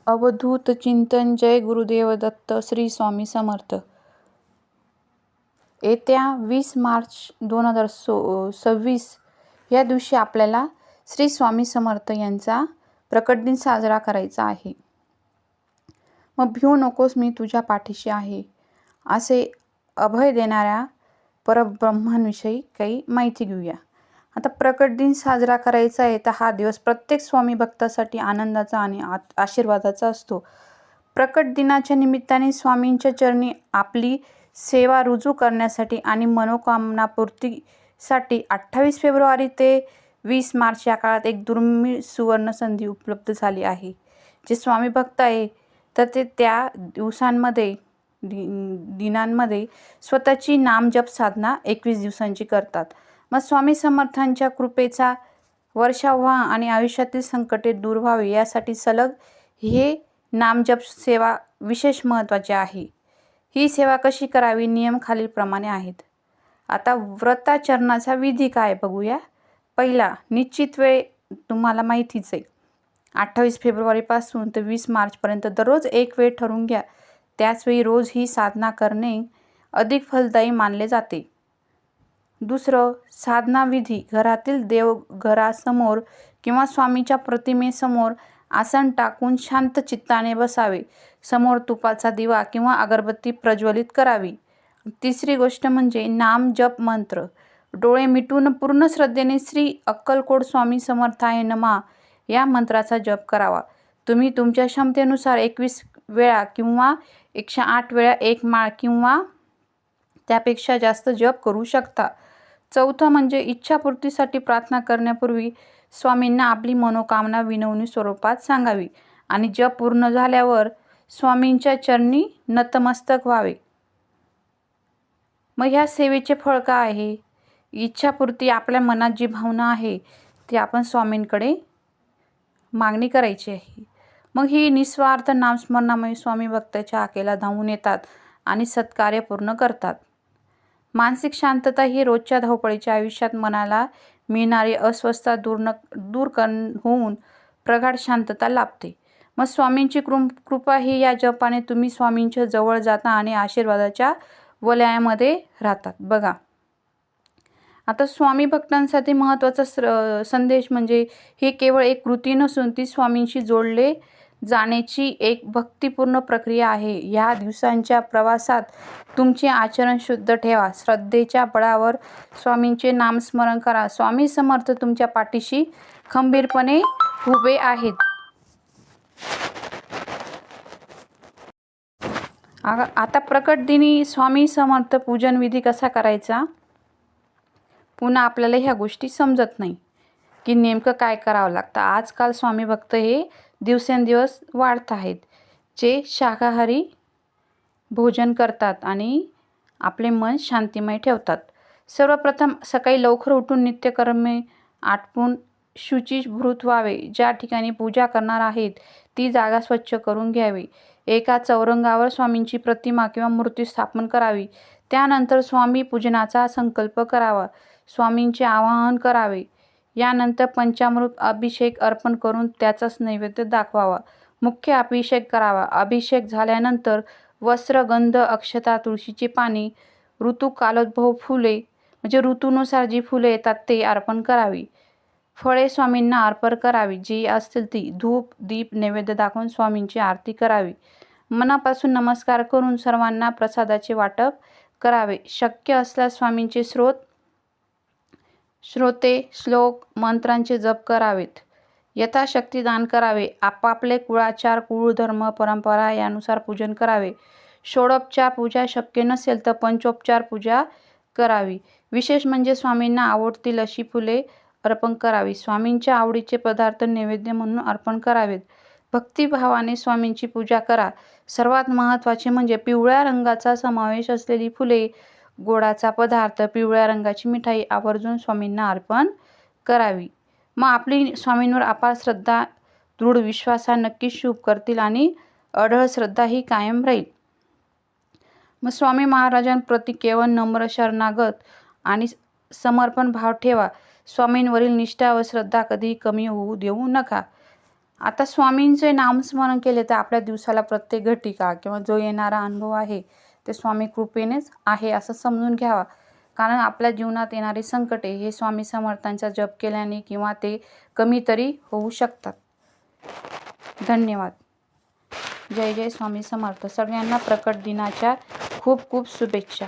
अवधूत चिंतन. जय गुरुदेव दत्त. श्री स्वामी समर्थ. येत्या 20 मार्च 2026 या दिवशी आपल्याला श्री स्वामी समर्थ यांचा प्रकट दिन साजरा करायचा आहे. मग भिवू नकोस, मी तुझ्या पाठीशी आहे, असे अभय देणाऱ्या परब्रह्मांविषयी काही माहिती घेऊया. आता प्रकट दिन साजरा करायचा आहे तर हा दिवस प्रत्येक स्वामी भक्तासाठी आनंदाचा आणि आशीर्वादाचा असतो. प्रकट दिनाच्या निमित्ताने स्वामींच्या चरणी आपली सेवा रुजू करण्यासाठी आणि मनोकामना पूर्तीसाठी 28 फेब्रुवारी ते 20 मार्च या काळात एक दुर्मिळ सुवर्ण संधी उपलब्ध झाली आहे. जे स्वामी भक्त आहे तर ते त्या दिनांमध्ये स्वतःची नामजप साधना 21 दिवसांची करतात. मग स्वामी समर्थांच्या कृपेचा वर्षाव व्हा आणि आयुष्यातील संकटे दूर व्हावे यासाठी सलग हे नामजप सेवा विशेष महत्त्वाचे आहे. ही सेवा कशी करावी, नियम खालीलप्रमाणे आहेत. आता व्रताचरणाचा विधी काय बघूया. पहिला, निश्चित वेळ तुम्हाला माहितीच आहे. 28 फेब्रुवारीपासून ते 20 मार्चपर्यंत दररोज एक वेळ ठरवून घ्या. त्याचवेळी रोज ही साधना करणे अधिक फलदायी मानले जाते. दुसरं, साधना विधी. घरातील देवघरासमोर किंवा स्वामीच्या प्रतिमेसमोर आसन टाकून शांत चित्ताने बसावे. समोर तुपाचा दिवा किंवा अगरबत्ती प्रज्वलित करावी. तिसरी गोष्ट म्हणजे नाम जप मंत्र. डोळे मिटून पूर्ण श्रद्धेने श्री अक्कलकोट स्वामी समर्थाय नमः या मंत्राचा जप करावा. तुम्ही तुमच्या क्षमतेनुसार 21 वेळा किंवा 108 वेळा एक माळ किंवा त्यापेक्षा जास्त जप करू शकता. चौथं म्हणजे इच्छापूर्तीसाठी प्रार्थना करण्यापूर्वी स्वामींना आपली मनोकामना विनवणी स्वरूपात सांगावी आणि जप पूर्ण झाल्यावर स्वामींच्या चरणी नतमस्तक व्हावे. मग ह्या सेवेचे फळ काय आहे? इच्छापूर्ती. आपल्या मनात जी भावना आहे ती आपण स्वामींकडे मागणी करायची आहे. मग ही निस्वार्थ नामस्मरणामुळे स्वामी भक्ताच्या हाकेला धावून येतात आणि सत्कार्य पूर्ण करतात. मानसिक शांतता ही रोजच्या धावपळीच्या आयुष्यात मनाला मिळणारी अस्वस्थता दूर होऊन प्रगाढ शांतता लाभते. मग स्वामींची कृपा ही या जपाने तुम्ही स्वामींच्या जवळ जाता आणि आशीर्वादाच्या वलयामध्ये राहतात. बघा, आता स्वामी भक्तांसाठी महत्त्वाचा संदेश म्हणजे ही केवळ एक कृती नसून ती स्वामींशी जोडले जाण्याची एक भक्तिपूर्ण प्रक्रिया आहे. ह्या दिवसांच्या प्रवासात तुमचे आचरण शुद्ध ठेवा. श्रद्धेच्या बळावर स्वामींचे नामस्मरण करा. स्वामी समर्थ तुमच्या पाठीशी खंबीरपणे उभे आहेत. आता प्रकट दिनी स्वामी समर्थ पूजन विधी कसा करायचा? पुन्हा आपल्याला ह्या गोष्टी समजत नाही की नेमकं काय करावं लागतं. आजकाल स्वामी भक्त हे दिवसेंदिवस वाढत आहेत, जे शाकाहारी भोजन करतात आणि आपले मन शांतिमय ठेवतात. सर्वप्रथम सकाळी लवकर उठून नित्यकर्मे आटपून शुचिभूत व्हावे. ज्या ठिकाणी पूजा करणार आहेत ती जागा स्वच्छ करून घ्यावी. एका चौरंगावर स्वामींची प्रतिमा किंवा मूर्ती स्थापन करावी. त्यानंतर स्वामी पूजनाचा संकल्प करावा. स्वामींचे आवाहन करावे. यानंतर पंचामृत अभिषेक अर्पण करून त्याचाच नैवेद्य दाखवावा. मुख्य अभिषेक करावा. अभिषेक झाल्यानंतर वस्त्र, गंध, अक्षता, तुळशीची पाने, ऋतुकालोद्भव फुले म्हणजे ऋतूनुसार जी फुले येतात ते अर्पण करावी. फळे स्वामींना अर्पण करावी. जी असतील ती. धूप दीप नैवेद्य दाखवून स्वामींची आरती करावी. मनापासून नमस्कार करून सर्वांना प्रसादाचे वाटप करावे. शक्य असल्यास स्वामींचे श्रोते श्लोक मंत्रांचे जप करावेत. यथाशक्ती दान करावे. आपापले कुळाचार, कुळधर्म, परंपरा यानुसार पूजन करावे. षोडोपचार पूजा शक्य नसेल तर पंचोपचार पूजा करावी. विशेष म्हणजे स्वामींना आवडतील अशी फुले अर्पण करावी. स्वामींच्या आवडीचे पदार्थ नैवेद्य म्हणून अर्पण करावेत. भक्तिभावाने स्वामींची पूजा करा. सर्वात महत्त्वाचे म्हणजे पिवळ्या रंगाचा समावेश असलेली फुले, गोडाचा पदार्थ, पिवळ्या रंगाची मिठाई आवर्जून स्वामींना अर्पण करावी. मग आपली स्वामींवर अपार श्रद्धा, दृढ विश्वास हा नक्कीच शुभ करतील आणि अढळ श्रद्धा ही कायम राहील. मग स्वामी महाराजांप्रती केवळ नम्र, शरणागत आणि समर्पण भाव ठेवा. स्वामींवरील निष्ठा व श्रद्धा कधीही कमी होऊ देऊ नका. आता स्वामींचे नामस्मरण केले तर आपल्या दिवसाला प्रत्येक घटिका किंवा जो येणारा अनुभव आहे ते स्वामी कृपेनेच आहे असं समजून घ्यावा. कारण आपल्या जीवनात येणारी संकटे हे स्वामी समर्थांचा जप केल्याने किंवा ते कमी तरी होऊ शकतात. धन्यवाद. जय जय स्वामी समर्थ. सगळ्यांना प्रकट दिनाच्या खूप खूप शुभेच्छा.